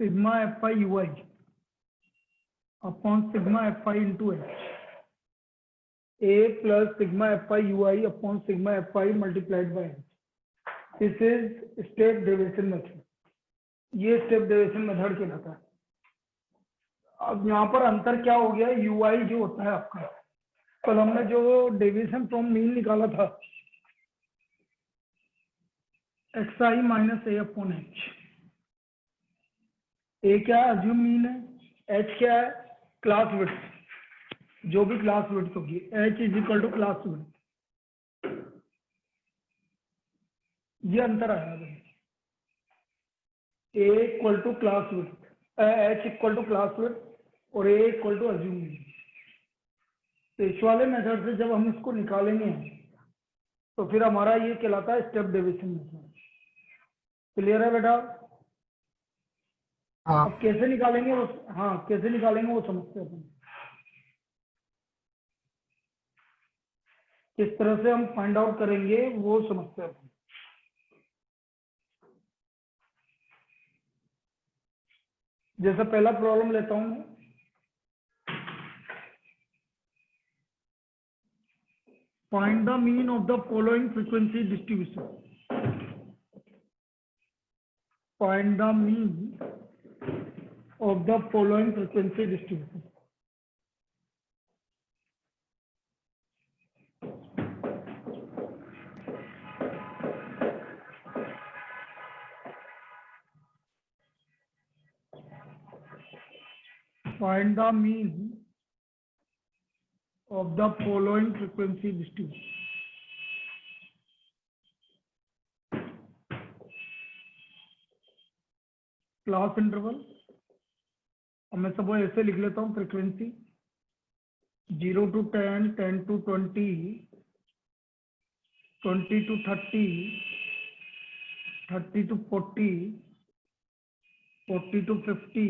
Sigma F I you I upon sigma F I into H, A plus sigma F I you I upon sigma F i multiplied by H. This is step deviation method. ये step deviation method कहलाता है। अब यहाँ पर अंतर क्या हो गया, यू आई जो होता है आपका, कल हमने जो डेविएशन फ्रॉम मीन निकाला था, एक्स आई माइनस ए अपॉन एच। ए क्या है, अज्यूम मीन है, एच क्या है, क्लास विड्थ, जो भी क्लास विड्थ होगी, H is equal to class width. ये अंतर आया भाई, A equal to class width, H equal to class width और A equal to assumed mean. तो इस वाले मेथड से जब हम इसको निकालेंगे तो फिर हमारा ये कहलाता है स्टेप डेविएशन मेथड। क्लियर है बेटा? हाँ। अब कैसे निकालेंगे वो, हाँ कैसे निकालेंगे वो समझते हैं। किस तरह से हम फाइंड आउट करेंगे वो समझते हैं। जैसे पहला प्रॉब्लम लेता हूं मैं, find the mean of the following frequency distribution. Find the mean of the following frequency distribution. Find the mean of the following frequency distribution. Class interval, अब मैं सब ऐसे लिख लेता हूँ, frequency 0 to 10, 10 to 20, 20 to 30, 30 to 40, 40 to 50,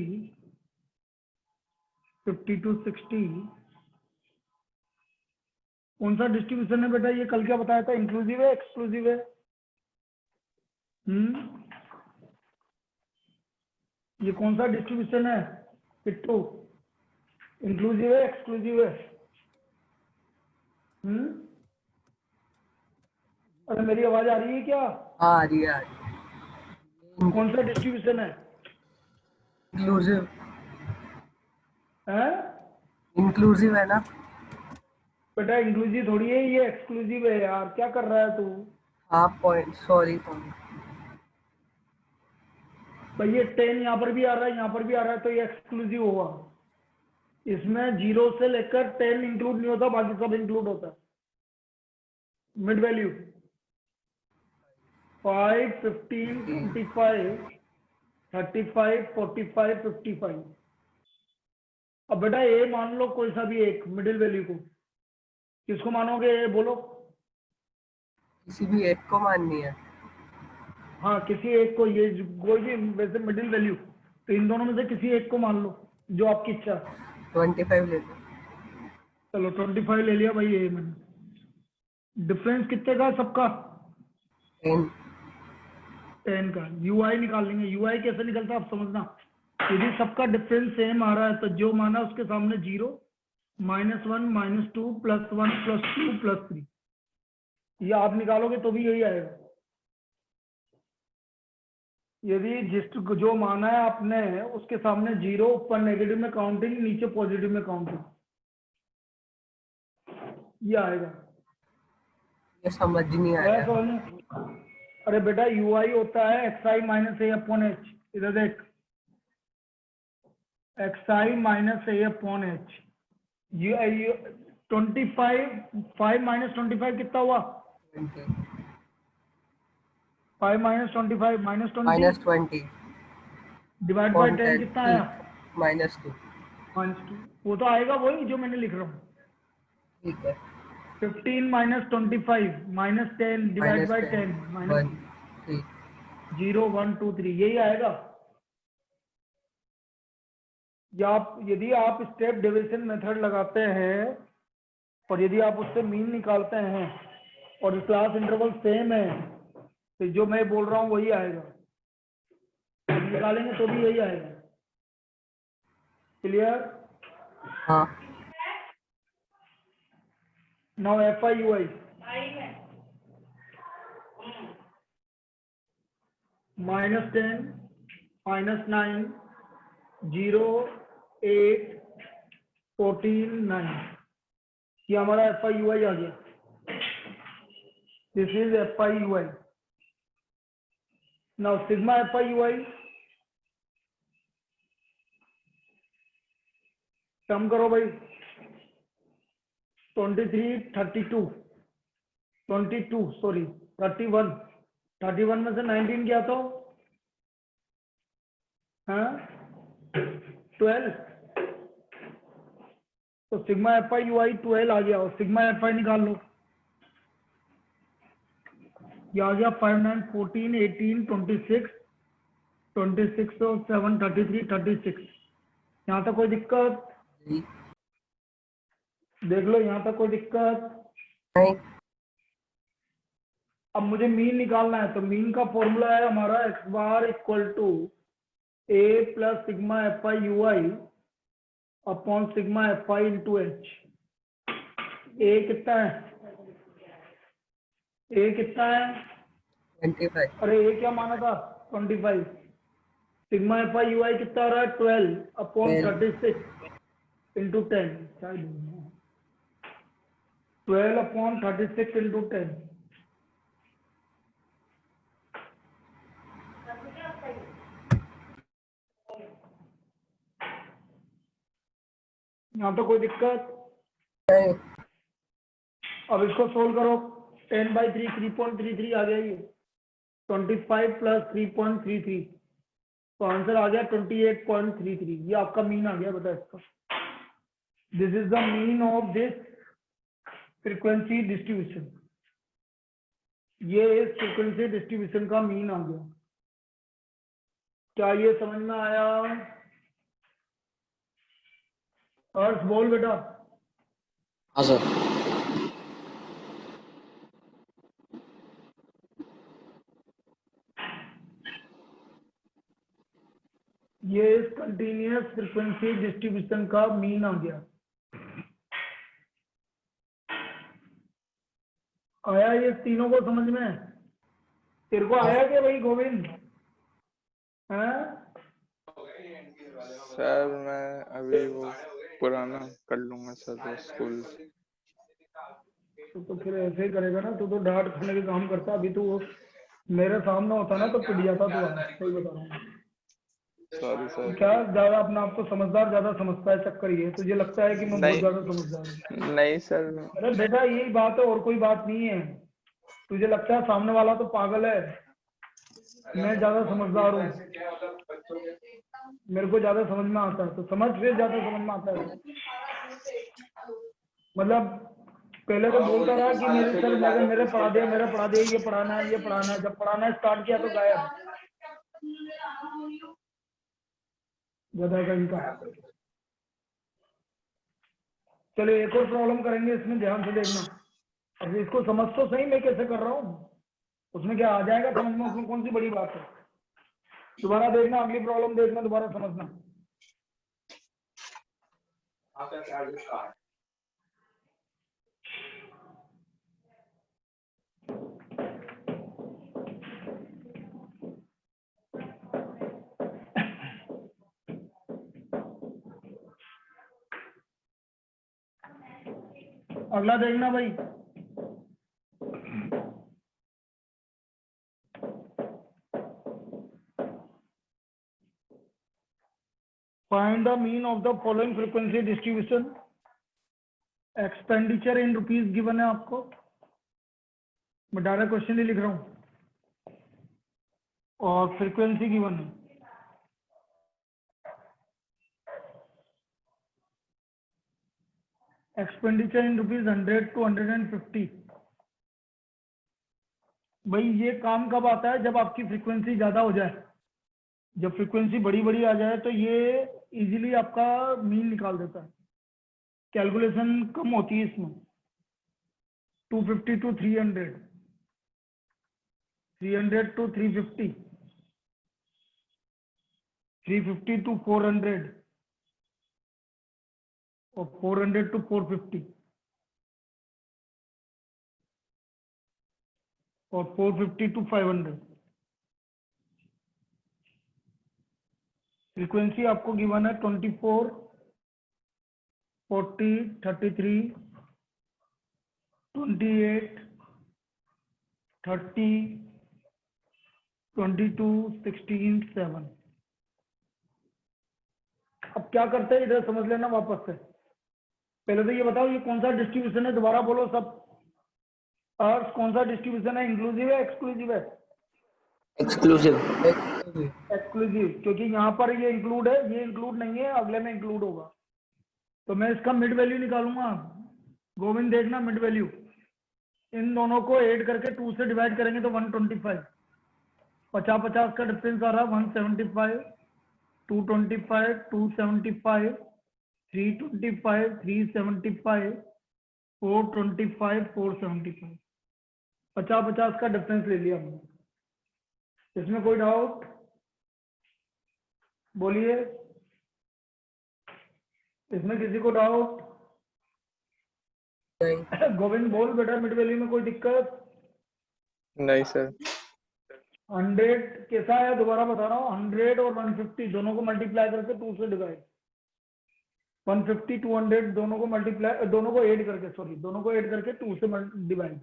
50 to 60। कौन सा distribution है बेटा? ये कल क्या बताया था, इंक्लूसिव है एक्सक्लूसिव है? ये कौन सा डिस्ट्रीब्यूशन है पिट्टू? इंक्लूसिव है एक्सक्लूसिव है? अरे मेरी आवाज आ रही है क्या? हाँ, आ रही है, आ रही है। कौन सा डिस्ट्रीब्यूशन है? इंक्लूसिव है इंक्लूसिव है ना बेटा, इंक्लूसिव थोड़ी है, ये एक्सक्लूसिव है यार, क्या कर रहा है तू? Half point, sorry point. भाई ये 10 यहाँ पर भी आ रहा है, यहाँ पर भी आ रहा है, तो ये एक्सक्लूसिव होगा। इसमें 0 से लेकर 10 इंक्लूड नहीं होता, बाकी सब इंक्लूड होता है। Mid value 5, 15, 25, 35, 45, 55। अब बेटा ए मान लो, कोई सा भी एक मिडिल वैल्यू को, किसको मानोगे? ए बोलो। किसी भी एक को माननी है। हाँ किसी एक को, ये कोई भी वैसे मिडिल वैल्यू, तो इन दोनों में से किसी एक को मान लो, जो आपकी इच्छा। 25 ले लो। चलो 25 ले लिया भाई। ये मैंने डिफरेंस कितने का सबका? 10 का। यूआई निकाल लेंगे। यूआई कैसे निकलता है आप समझना। यदि सबका डिफरेंस सेम आ रहा है तो जो माना उसके सामने 0, -1, -2, +1, +2, +3, ये आप निकालोगे तो भी यही आएगा। यदि जिस जो माना है आपने उसके सामने 0, ऊपर नेगेटिव में काउंटिंग, नीचे पॉजिटिव में काउंटिंग, ये आएगा। ये समझ नहीं आया। अरे बेटा यूआई होता है xi माइनस ए अपॉन एच। इधर देख, xi माइनस ए अपॉन एच। 25, 5 माइनस 25 कितना हुआ? 5 माइनस 25 -20 डिवाइड बाय 10 कितना आया? -2। -2। वो तो आएगा वही जो मैंने लिख रहा हूँ। ठीक है। 15 माइनस 25 -10 डिवाइड बाय 10 1 0 1 2 3, यही आएगा। या आप यदि आप स्टेप डेविएशन मेथड लगाते हैं और यदि आप उससे मीन निकालते हैं और क्लास इंटरवल सेम है, तो जो मैं बोल रहा हूँ वही आएगा। निकालेंगे तो भी यही आएगा। क्लियर? हाँ नाउ एफ आई यू आई -10 -9 0 8 14 9, ये हमारा एफ आई यू आई आ गया। This is F I you I. Now sigma F I you I कम करो भाई। 23 32 22 सॉरी 31 31 में से 19 क्या तो हाँ 12, तो सिग्मा एफ आई यू आई 12 आ गया और सिग्मा एफ आई निकाल लो। ये आ गया 5 9 14 18 26 26 और 7 33 36। यहाँ तक कोई दिक्कत? जी देख लो यहाँ तक कोई दिक्कत? नहीं अब मुझे मीन निकालना है, तो मीन का फॉर्मूला है हमारा X bar equal to A plus sigma F I you I upon sigma F I into H. A कितना है? ए कितना है? 25 अरे ए क्या माना था? 25। सिग्मा एफ आई यू आई कितना आ रहा है? 12 अपॉन 36 इंटू 10। 12 upon 36 into 10। यहाँ तो कोई दिक्कत? नहीं अब इसको सोल्व करो। 10/3 3.33 आ गया ये। 25 प्लस 3.33, तो आंसर आ गया 28.33। ये आपका मीन आ गया बेटा इसका। This is the mean of this frequency distribution. ये इस फ्रीक्वेंसी डिस्ट्रीब्यूशन का मीन आ गया। क्या ये समझ में आया? अर्थ बोल बेटा। हाँ सर। ये इस कंटिन्यूअस फ्रीक्वेंसी डिस्ट्रीब्यूशन का मीन आ गया। आया ये तीनों को समझ में? तेरे को आया क्या भाई गोविंद? हैं? सर मैं अभी वो पुराना कर लूंगा सर, वो स्कूल। तो फिर ऐसे ही करेगा ना, तो डांट खाने के काम करता। अभी तो वो मेरे सामने होता ना तो पिट जाता तू। सही बता रहा हूँ। Sorry sir. क्या ज्यादा अपने आप को समझदार ज्यादा समझता है, चक्कर ये तुझे लगता है कि मैं बहुत नहीं ज्यादा समझदार हूँ। नहीं सर। अरे बेटा यही बात है और कोई बात नहीं है। तुझे लगता है सामने वाला तो पागल है, मैं ज्यादा समझदार हूँ, मेरे को ज्यादा समझ में आता है, तो समझ फिर ज्यादा समझ में आता है। मतलब पहले तो बोलता रहा कि मेरे सर मेरे पढ़ा दे, ये पढ़ाना है। जब पढ़ाना स्टार्ट किया तो गायब। गधा का इनका। चलो एक और प्रॉब्लम करेंगे, इसमें ध्यान से देखना। अब इसको समझ तो सही मैं कैसे कर रहा हूँ, उसमें क्या आ जाएगा समझ में, उसमें कौन सी बड़ी बात है। दोबारा देखना, अगली प्रॉब्लम देखना, दोबारा समझना। अगला देखना भाई। Find the mean of the following frequency distribution. Expenditure in rupees given है आपको। मैं डायरेक्ट क्वेश्चन ही लिख रहा हूँ और फ्रीक्वेंसी गिवन है। Expenditure in rupees 100 to 150। भाई ये काम कब आता है? जब आपकी फ्रीक्वेंसी ज्यादा हो जाए। जब फ्रीक्वेंसी बड़ी आ जाए तो ये इजीली आपका मीन निकाल देता है। कैलकुलेशन कम होती है इसमें। 250 to 300, 300 to 350, 350 to 400 और 400 to 450 और 450 to 500। फ्रीक्वेंसी आपको गिवन है 24, 40, 33, 28, 30, 22, 16, 7। अब क्या करते हैं इधर समझ लेना वापस से। पहले तो ये बताओ ये कौन सा डिस्ट्रीब्यूशन है, दोबारा बोलो सब। अर्थ कौन सा डिस्ट्रीब्यूशन है, इंक्लूसिव है एक्सक्लूसिव है? एक्सक्लूसिव। एक्सक्लूसिव, क्योंकि यहाँ पर ये इंक्लूड है, ये इंक्लूड नहीं है, अगले में इंक्लूड होगा। तो मैं इसका मिड वैल्यू निकालूंगा। गोविंद देखना मिड वैल्यू, इन दोनों को ऐड करके 2 से डिवाइड करेंगे तो 125, 50-50 का डिफरेंस आ रहा है 175, 225, 275, 325, 375, 425, 475, 50-50 का डिफरेंस ले लिया हमने। इसमें कोई डाउट बोलिए, इसमें किसी को डाउट? नहीं। गोविंद बोल बेटा, मिड वैल्यू में कोई दिक्कत? नहीं सर। 100 कैसा है दोबारा बता रहा हूँ, 100 और 150 दोनों को मल्टीप्लाई करके 2 से डिवाइड, 150 200 दोनों को मल्टीप्लाई, दोनों को ऐड करके, सॉरी दोनों को ऐड करके 2 से डिवाइड।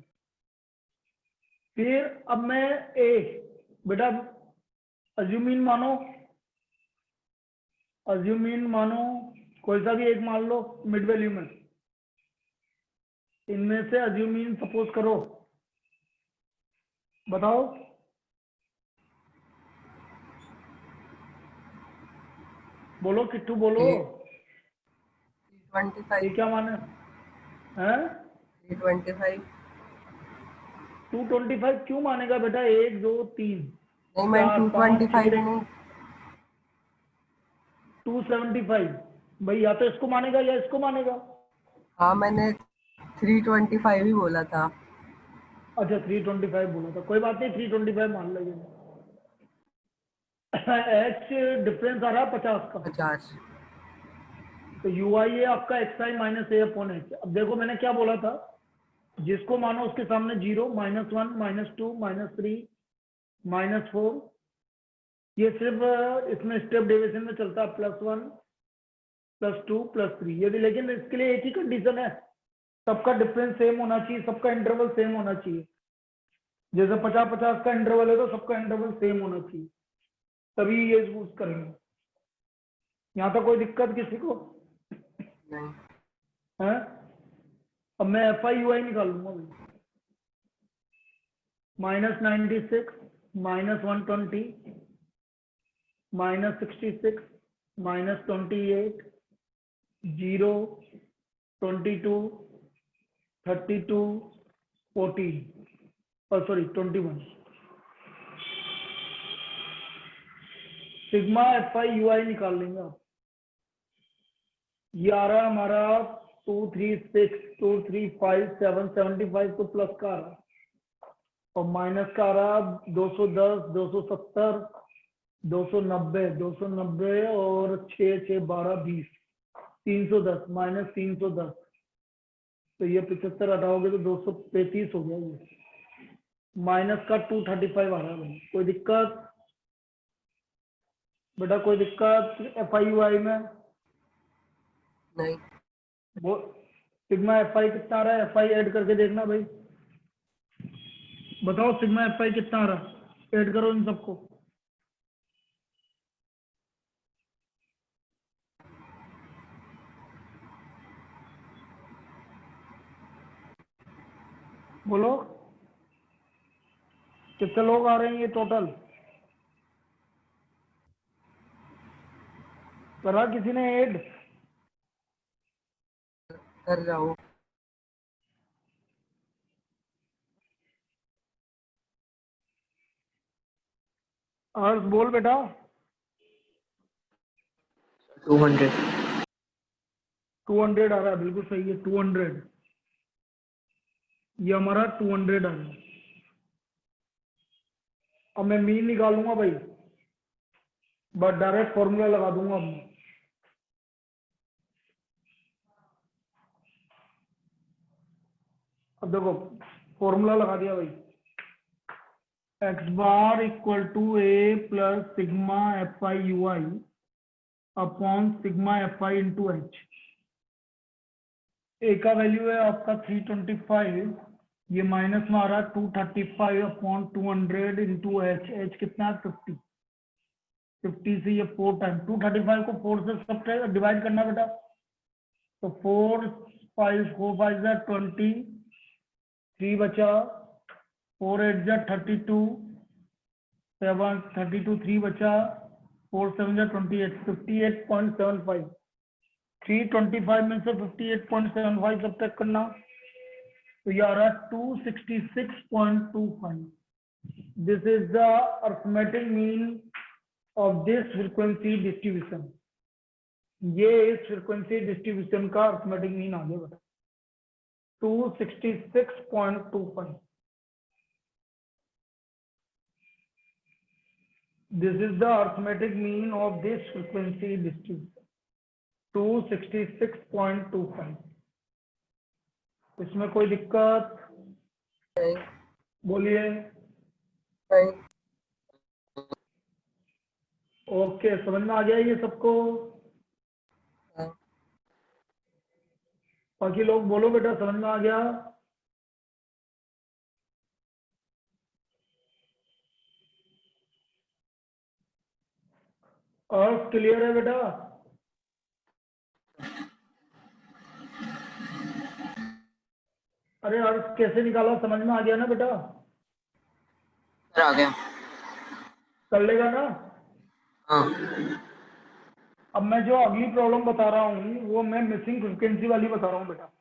फिर अब मैं ए बेटा अज्यूमीन मानो, अज्यूमीन मानो कोई सा भी एक मान लो मिड वैल्यू में, इनमें से अज्यूमीन सपोज करो, बताओ। बोलो किट्टू बोलो, 325, ये क्या माने हैं? 325। 225 क्यों मानेगा बेटा? 1 2 3 नहीं, मैं 4 5 225 6 नहीं। 275 भाई, या तो इसको मानेगा या इसको मानेगा। हाँ, मैंने 325 ही बोला था। अच्छा 325 बोला था, कोई बात नहीं 325 मान लेंगे। एच डिफरेंस आ रहा है 50 का, 50। तो यू आई है आपका एक्स आई माइनस ए अपॉन एच। अब देखो मैंने क्या बोला था, जिसको मानो उसके सामने 0, -1, -2, -3, -4, ये सिर्फ इसमें स्टेप डेविएशन में चलता है, +1, +2, +3 यदि, लेकिन इसके लिए एक ही कंडीशन है, सबका डिफरेंस सेम होना चाहिए, सबका इंटरवल सेम होना चाहिए। जैसे 50-50 का इंटरवल है तो सबका इंटरवल सेम होना चाहिए, तभी ये यूज करेंगे। यहाँ तक कोई दिक्कत किसी को नहीं। है? अब मैं एफ आई यू आई निकालूंगा, -96, -120, -66, -28, 0, 22, 32, 14, sorry 21। Sigma F I you I निकाल लेंगे आप। ये आ रहा है हमारा 236, 235, 775 तो प्लस का आ रहा है, और माइनस का आ रहा 210, 270, 290, 290 और 6, 6, 12, 20, 310, -310, तो ये 75 हटाओगे तो 235 हो गया। ये माइनस का 235 आ रहा है भाई, कोई दिक्कत बेटा? कोई दिक्कत एफ आई यू आई में? नहीं। वो सिग्मा एफ आई कितना आ रहा है? एफ आई ऐड करके देखना भाई, बताओ सिग्मा एफ आई कितना आ रहा है, ऐड करो इन सबको। बोलो कितने लोग आ रहे हैं ये टोटल? करा किसी ने ऐड? कर जाओ। अर्श बोल बेटा। 200। 200 आ रहा है, बिल्कुल सही है 200, ये हमारा 200 आ रहा है। अब मैं मीन निकालूंगा भाई, बट डायरेक्ट फॉर्मूला लगा दूंगा अब मैं। अब देखो फॉर्मूला लगा दिया भाई, X bar equal to A plus sigma F I you I upon sigma F I into H. A का वैल्यू है आपका 325, ये माइनस में आ रहा है 235 अपॉन 200 इंटू एच। एच कितना है 50, 50 से ये 4 टाइम 235 को 4 से सब डिवाइड करना बेटा, तो 4 5 4 5 जा 20, 3 बचा, 4 8 जा 32, 7 32 3 बचा, 4 7 जा 28, 58.75। 325 में से 58.75 सब्ट्रैक्ट करना, तो ये आ रहा है 266.25। This is the arithmetic mean of this frequency distribution. ये इस फ्रीक्वेंसी डिस्ट्रीब्यूशन का अर्थमेटिक मीन आ गया बेटा 266.25। This is the arithmetic mean of this frequency distribution 266.25। इसमें कोई दिक्कत नहीं बोलिए। नहीं ओके समझ में आ गया ये सबको? हाँ, बाकी लोग बोलो बेटा समझ में आ गया? और क्लियर है बेटा? अरे अर्थ कैसे निकाला समझ में आ गया ना बेटा? सर आ गया। कर लेगा ना? हाँ अब मैं जो अगली प्रॉब्लम बता रहा हूँ वो मैं मिसिंग फ्रीक्वेंसी वाली बता रहा हूँ बेटा।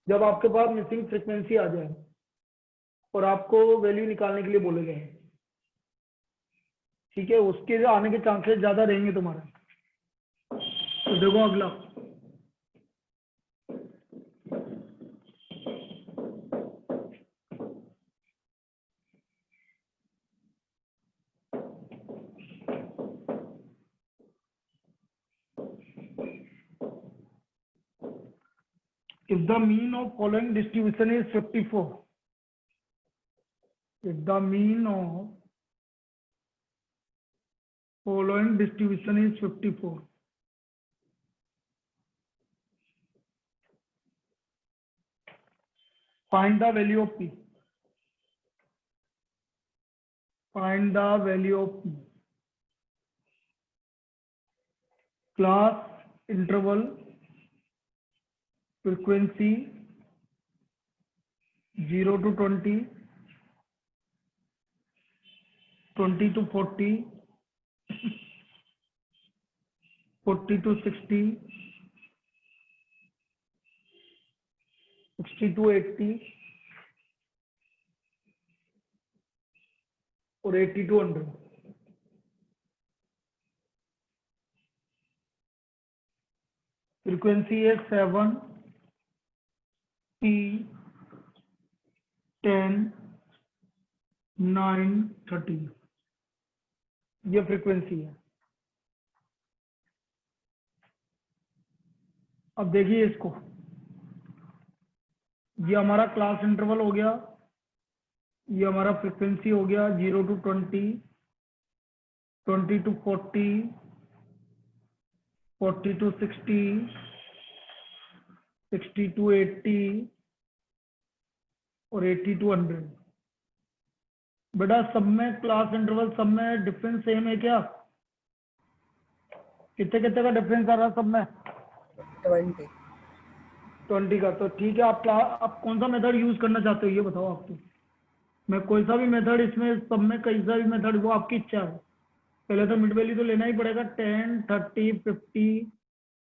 जब आपके पास मिसिंग फ्रीक्वेंसी आ जाए और आपको वैल्यू निकालने के लिए बोले गए, ठीक है, उसके आने के चांसेस ज्यादा रहेंगे तुम्हारे। तो देखो अगला, if the mean of following distribution is 54, if the mean of following distribution is 54, find the value of p. Find the value of p. Class interval frequency 0 to 20, 20 to 40, 40 to 60, 60 to 80 और 80 to 100। Frequency है 7 P 10 9 13, ये frequency है। अब देखिए इसको, ये हमारा class interval हो गया, ये हमारा फ्रीक्वेंसी हो गया 0 to 20, 20 to 40, 40 to 60, 60 to 80 और 80 to 100। बेटा सब में क्लास इंटरवल सब में डिफरेंस सेम है क्या? कितने कितने का डिफरेंस आ रहा है सब में? 20 20 का। तो ठीक है, आप कौन सा मेथड यूज करना चाहते हो ये बताओ आपको। मैं कोई सा भी मेथड, इसमें सब में कई सा भी मेथड, वो आपकी इच्छा है। पहले तो मिड वैल्यू तो लेना ही पड़ेगा, 10 30 50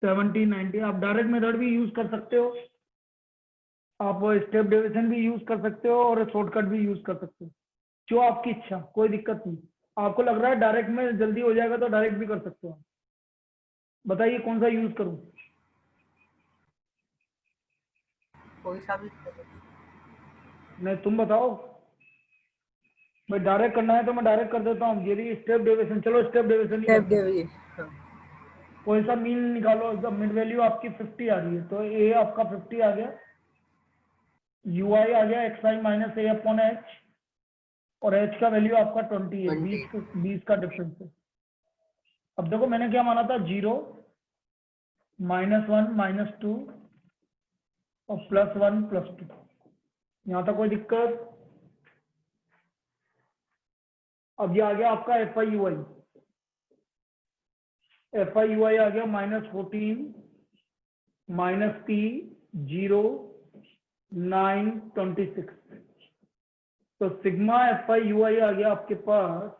70 90। आप डायरेक्ट मेथड भी यूज कर सकते हो, आप स्टेप डिवीजन भी यूज कर सकते हो और शॉर्टकट भी यूज कर सकते हो, जो आपकी इच्छा, कोई दिक्कत नहीं। आपको लग रहा है डायरेक्ट में जल्दी हो जाएगा तो डायरेक्ट भी कर सकते हो। बताइए कौन सा यूज करूं? कोई सा भी नहीं तुम बताओ। भाई डायरेक्ट करना है तो मैं डायरेक्ट कर देता हूँ, ये भी स्टेप डेविएशन। चलो स्टेप डेविएशन स्टेप डेविएशन। हाँ, कोई सा मीन निकालो। जब मिड वैल्यू आपकी 50 आ रही है तो ए आपका 50 आ गया, यू आई आ गया एक्स आई माइनस ए अपॉन एच, और एच का वैल्यू आपका 20 है, 20। 20 का डिफरेंस है। अब देखो मैंने क्या माना था, 0 -1 -2 और +1 +2। यहाँ तक कोई दिक्कत? अब ये आ गया आपका F I you I, F I you I आ गया -14 -p 0 9 26। तो sigma F I you I आ गया आपके पास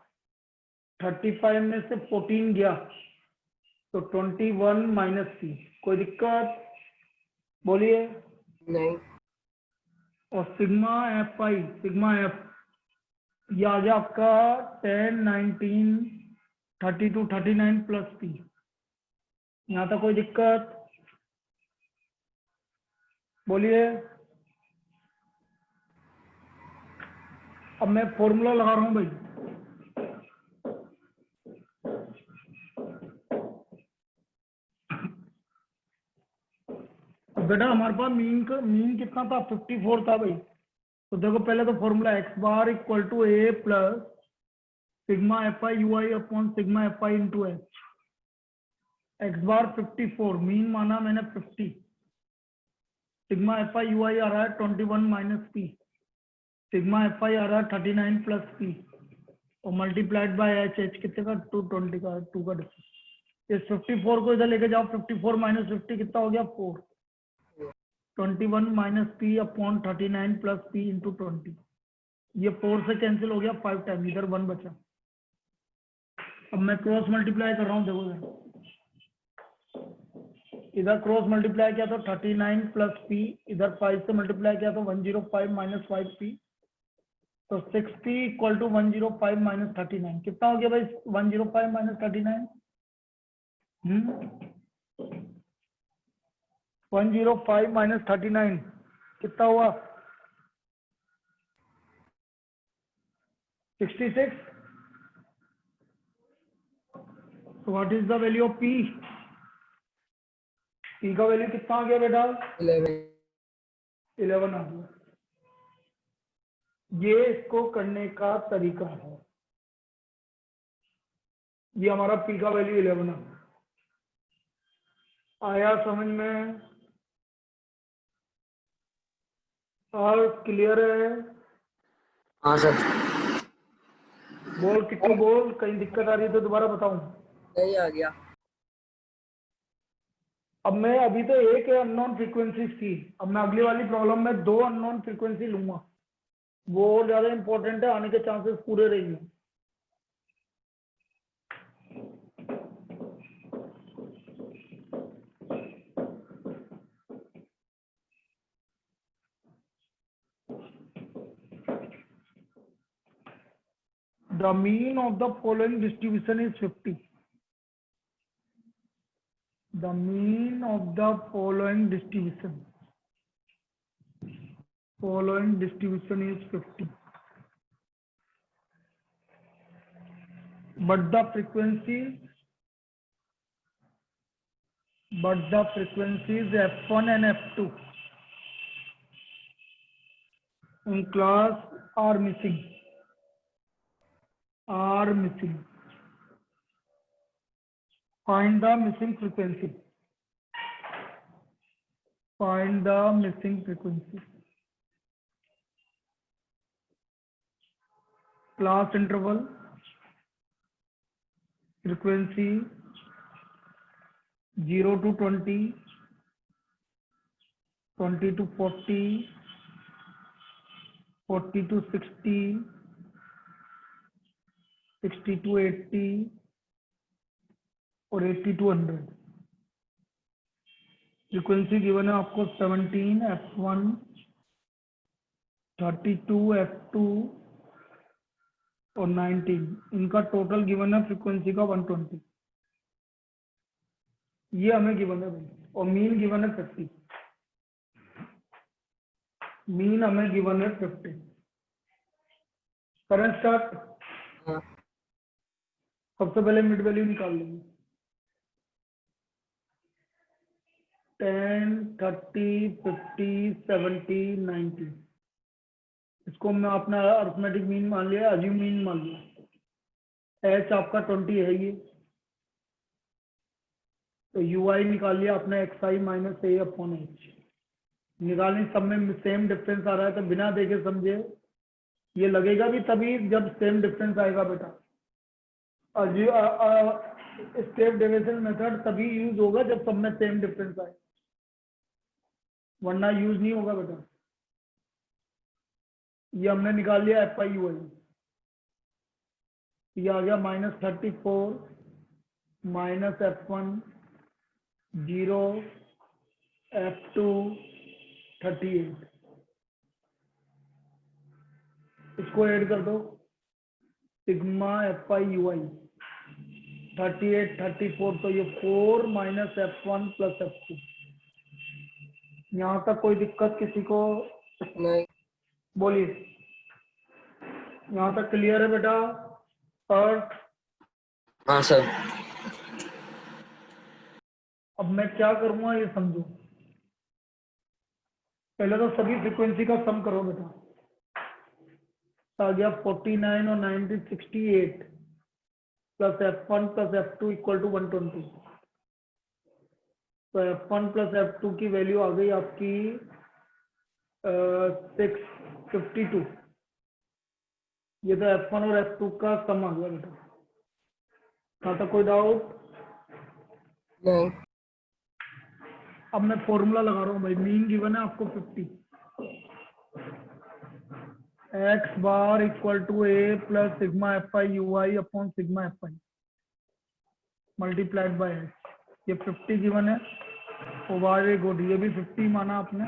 35 में से 14 गया तो 21 -p। कोई दिक्कत? बोलिए। नहीं। और sigma F I, sigma F, ये आ गया आपका 10 19 32 39 +p। यहाँ तक कोई दिक्कत? बोलिए। अब मैं फॉर्मूला लगा रहा हूं भाई। अब बेटा हमारे पास मीन कितना था? 54 था भाई। तो देखो पहले तो formula x bar equal to a plus sigma F I you I upon sigma F I into H. X bar 54, mean माना मैंने 50, sigma F I you I आ रहा है 21 - p, सिग्मा एफ आई आ रहा है 39 +p, और multiplied by H, H कितने का? 220 का, 2 का डिफरेंस। इस 54 को इधर लेके जाओ, 54 - 50 कितना हो गया? 4। 21 - p अपॉन 39 +p इंटू 20। ये 4 से कैंसिल हो गया 5 टाइम, इधर 1 बचा। अब मैं क्रॉस मल्टीप्लाई कर रहा हूँ, देखो इधर क्रॉस मल्टीप्लाई किया तो 39 +p, इधर 5 से मल्टीप्लाई किया तो 105 - 5p, तो 6p इक्वल टू 105 - 39। कितना हो गया भाई 105 - 39? 105 - 39 कितना हुआ? 66। So what is the value of p? p का वैल्यू कितना आ गया बेटा? 11 आ गया। ये इसको करने का तरीका है। ये हमारा p का वैल्यू 11 आ गया। आया समझ में? और क्लियर है? हाँ सर। बोल किट्टू बोल, कहीं दिक्कत आ रही है तो दोबारा बताऊं। नहीं आ गया। अब मैं अभी तो एक अननोन फ्रीक्वेंसीज थी, अब मैं अगली वाली प्रॉब्लम में 2 अननोन फ्रीक्वेंसी लूंगा। वो और ज्यादा इंपॉर्टेंट है, आने के चांसेस पूरे रहेंगे। The mean of the following distribution is 50. The mean of the following distribution is 50. But the frequencies F1 and F2 in class are missing. Find the missing frequency. Class interval, frequency 0 to 20, 20 to 40, 40 to 60, 60 to 80 और 80 to 100। Frequency given है आपको 17 F1, 32 F2 और 19। इनका total given है frequency का 120। ये हमें given है भाई, और मीन गिवन है 50। मीन हमें गिवन है 50। Current start. हाँ सबसे पहले मिड वैल्यू निकाल लेंगे। 10, 30, 50, 70, 90। इसको मैं अपना अर्थमेटिक मीन मान लिया, अज्यूम मीन मान लिया। एच आपका 20 है ये, तो यू आई निकाल लिया अपने एक्स आई माइनस ए अपॉन एच। निकालने सब में सेम डिफरेंस आ रहा है, तो बिना देखे समझे ये लगेगा भी तभी जब सेम डिफरेंस आएगा बेटा। स्टेप डेविएशन मेथड तभी यूज होगा जब सब में सेम डिफरेंस आए, वरना यूज नहीं होगा बेटा। ये हमने निकाल लिया एफ आई यू आई, ये आ गया -34 माइनस F1 0 F2 38। इसको ऐड कर दो, सिग्मा एफ आई यू आई 38 34, तो ये 4 माइनस F1 प्लस F2। यहाँ तक कोई दिक्कत किसी को? नहीं। बोलिए, यहाँ तक क्लियर है बेटा? और हाँ सर। अब मैं क्या करूंगा ये समझो। पहले तो सभी फ्रीक्वेंसी का सम करो बेटा। आ गया 49 और 90 68 plus F1 plus F2 equal to 120। तो F1 प्लस F2 की वैल्यू आ गई आपकी 652। ये तो F1 और F2 का सम आ गया बेटा। यहाँ तक कोई डाउट? नहीं। अब मैं फॉर्मूला लगा रहा हूँ भाई। मीन गिवन है आपको 50, x bar equal to A plus sigma F I you I upon sigma F i multiplied by h. ये 50 गिवन है, वेरी गुड। ये भी 50 माना आपने।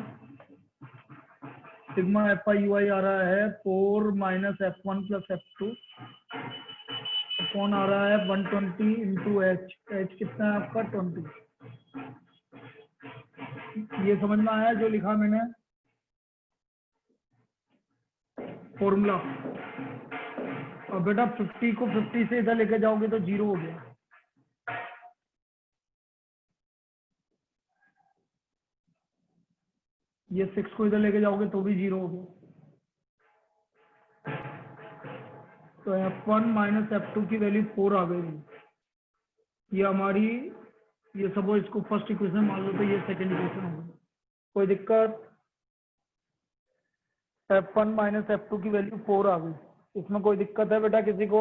Sigma F I you I आ रहा है 4 minus F1 plus F2 upon आ रहा है 120 इंटू एच। एच कितना है आपका? 20। ये समझ में आया जो लिखा मैंने फॉर्मूला? और बेटा 50 को 50 से इधर लेके जाओगे तो 0 हो गया। ये 6 को इधर लेके जाओगे तो भी 0 हो गया। तो F1 माइनस F2 की वैल्यू 4 आ गई। ये हमारी, ये सब इसको फर्स्ट इक्वेशन मान लो, तो ये सेकंड इक्वेशन होगी। कोई दिक्कत? F1 माइनस F2 की वैल्यू 4 आ गई। इसमें कोई दिक्कत है बेटा किसी को?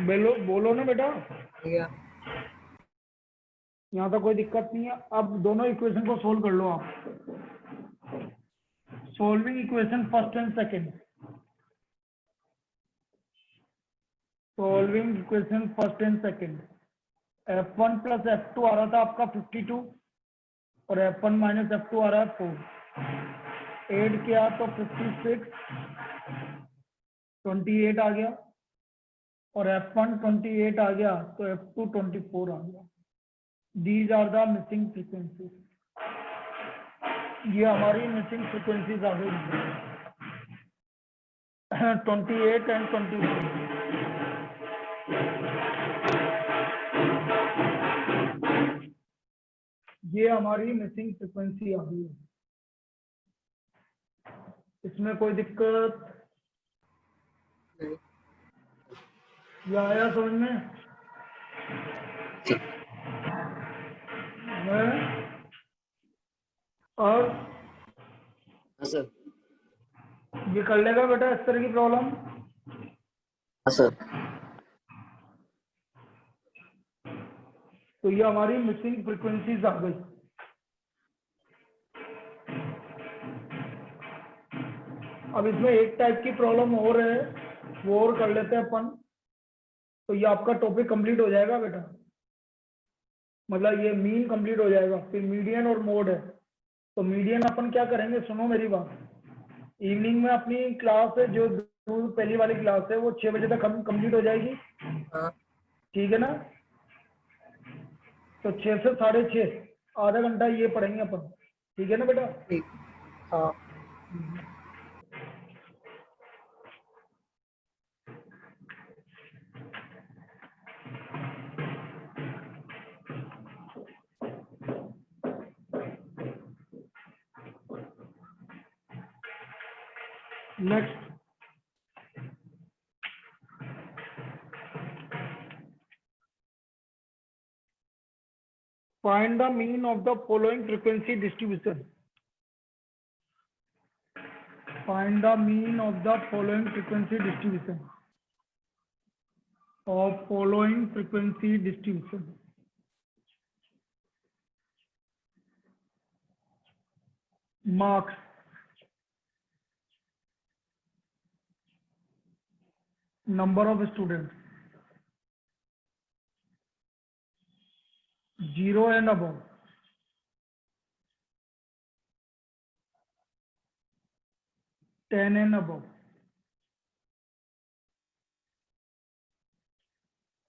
बोलो बोलो ना बेटा। भैया यहाँ तक कोई दिक्कत नहीं है। अब दोनों इक्वेशन को सोल्व कर लो आप। Solving equation first and second. Solving equation first and second. F1 plus F2 आ रहा था आपका 52 और F1 माइनस F2 आ रहा है 4। ऐड किया तो 56 28 आ गया, और F1 28 आ गया तो F2 24 आ गया। These are the missing frequencies. ये हमारी मिसिंग फ्रीक्वेंसीज आ गई 28 एंड 24। ये हमारी मिसिंग फ्रीक्वेंसी आ गई है। इसमें कोई दिक्कत? नहीं। ये आया समझ में? है? और हाँ सर। ये कर लेगा बेटा इस तरह की प्रॉब्लम? हाँ सर। तो ये हमारी मिसिंग फ्रीक्वेंसीज आ गई। अब इसमें एक टाइप की प्रॉब्लम और है, वो और कर लेते हैं अपन। तो ये आपका टॉपिक कंप्लीट हो जाएगा बेटा। मतलब ये मीन कंप्लीट हो जाएगा। फिर मीडियन और मोड है। तो मीडियन अपन क्या करेंगे, सुनो मेरी बात। इवनिंग में अपनी क्लास है जो पहली वाली क्लास है, वो 6 बजे तक कंप्लीट हो जाएगी। हाँ ठीक है ना? तो 6 से 6:30 आधा घंटा ये पढ़ेंगे अपन। ठीक है ना बेटा? ठीक। हाँ next, find the mean of the following frequency distribution. Find the mean of the following frequency distribution. Of following frequency distribution. Marks. Number of students. 0 and above. 10 and above.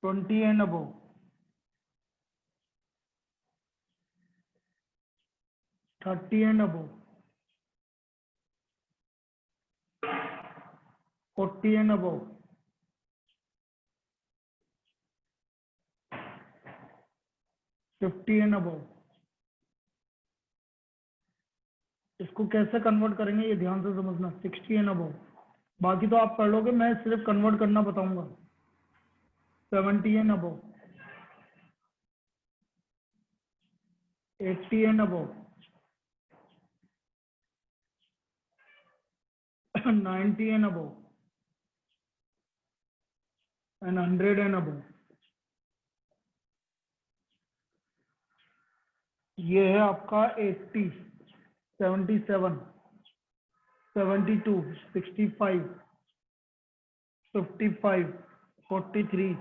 20 and above. 30 and above. 40 and above. 50 and above. इसको कैसे convert करेंगे ये ध्यान से समझना। 60 and above, बाकी तो आप पढ़ लोगे, मैं सिर्फ कन्वर्ट करना बताऊंगा। 70 and above, 80 and above, 90 and above and 100 and above. ये है आपका 80, 77, 72, 65, 55, 43,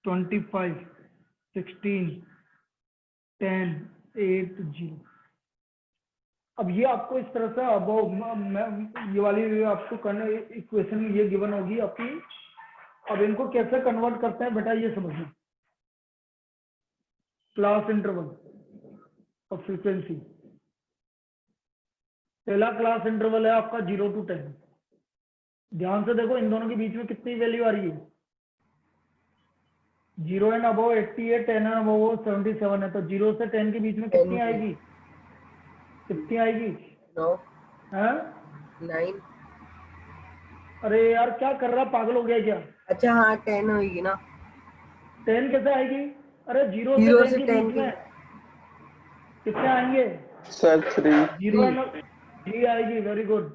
25, 16, 10, 8, 0। अब ये आपको इस तरह से अब ये वाली आपको करने इक्वेशन ये गिवन होगी आपकी। अब इनको कैसे कन्वर्ट करते हैं बेटा ये समझना। क्लास इंटरवल और फ्रीक्वेंसी। पहला क्लास इंटरवल है आपका 0 to 10। ध्यान से देखो इन दोनों के बीच में कितनी वैल्यू आ रही है। 0 एंड अबव 80 है, 10 एंड अबव 77 है, तो 0 से 10 के बीच में कितनी आएगी? कितनी आएगी? 9 हैं? 9। अरे यार क्या कर रहा, पागल हो गया क्या? अच्छा हाँ 10 होगी ना। 10 कैसे आएगी? अरे 0 0 से 10 से के 10 बीच की में कितने आएंगे? सर 3। 0 एंड 3 आएगी। Very good.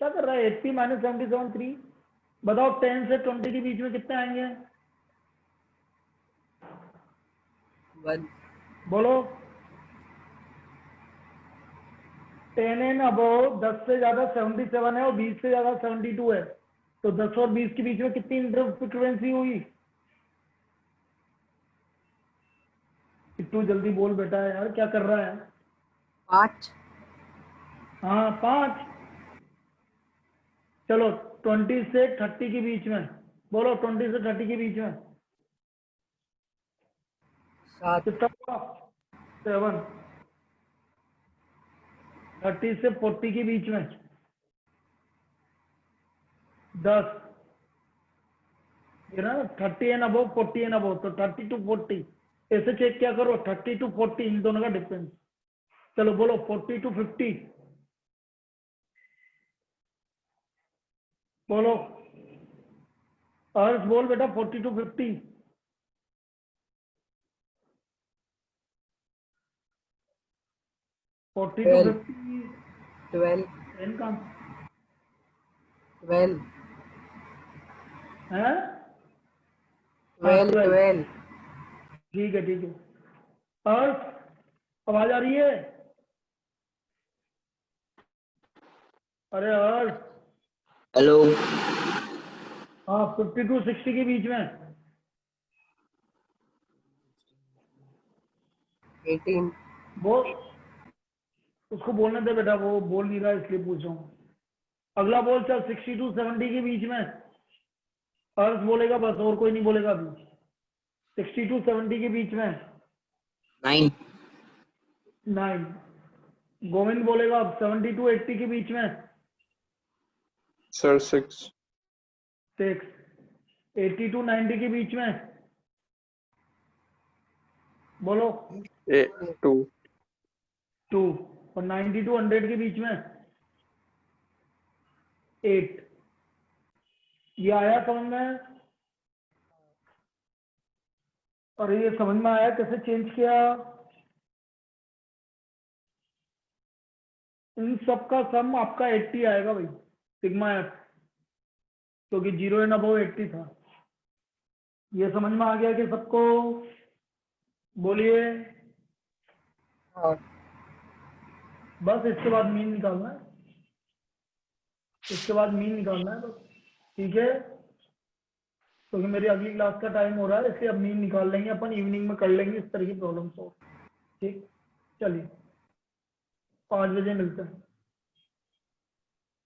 क्या कर रहा है? 80 माइनस 77 3। बताओ 10 से 20 के बीच में कितने आएंगे? 1। बोलो। 10 एंड अबव 10 से ज्यादा 77 है और 20 से ज्यादा 72 है, तो 10 और 20 के बीच में कितनी इंटर फ्रीक्वेंसी हुई? किट्टू जल्दी बोल बेटा, यार क्या कर रहा है? 5। हाँ 5। चलो 20 से 30 के बीच में बोलो। 20 से 30 के बीच में 7। कितना हुआ? 7। 30 से 40 के बीच में 10। ये ना 30 एंड अबव 40 एंड अबव, तो 30 to 40 ऐसे चेक क्या करो। 30 to 40 इन दोनों का डिफरेंस। चलो बोलो 40 to 50 बोलो। अर्स बोल बेटा 40 to 50। 40 to 12। 50 12। 10 का 12। है? 12। 12। ठीक है ठीक है। अर्स आवाज आ रही है? अरे अर्स। हेलो। हाँ 50 to 60 के बीच में 18। वो उसको बोलने दे बेटा, वो बोल नहीं रहा इसलिए पूछ रहा हूँ। अगला बोल चल 60 to 70 के बीच में। अर्स बोलेगा बस, और कोई नहीं बोलेगा अभी। 60 to 70 के बीच में 9। 9। गोविंद बोलेगा अब 70 to 80 के बीच में सर 6। 6। 80 to 90 के बीच में बोलो 2। 2। और 90 to 100 के बीच में 8। ये आया समझ में? और ये समझ में आया कैसे चेंज किया? इन सब का सम आपका 80 आएगा भाई, सिग्मा एफ, क्योंकि 0 एंड अबव 80 था। ये समझ में आ गया कि सबको? बोलिए। हाँ बस इसके बाद मीन निकालना है, इसके बाद मीन निकालना है बस। ठीक है, क्योंकि मेरी अगली क्लास का टाइम हो रहा है, इसलिए अब मीन निकाल लेंगे अपन, इवनिंग में कर लेंगे इस तरह की प्रॉब्लम सॉल्व। ठीक, चलिए 5 बजे मिलते हैं।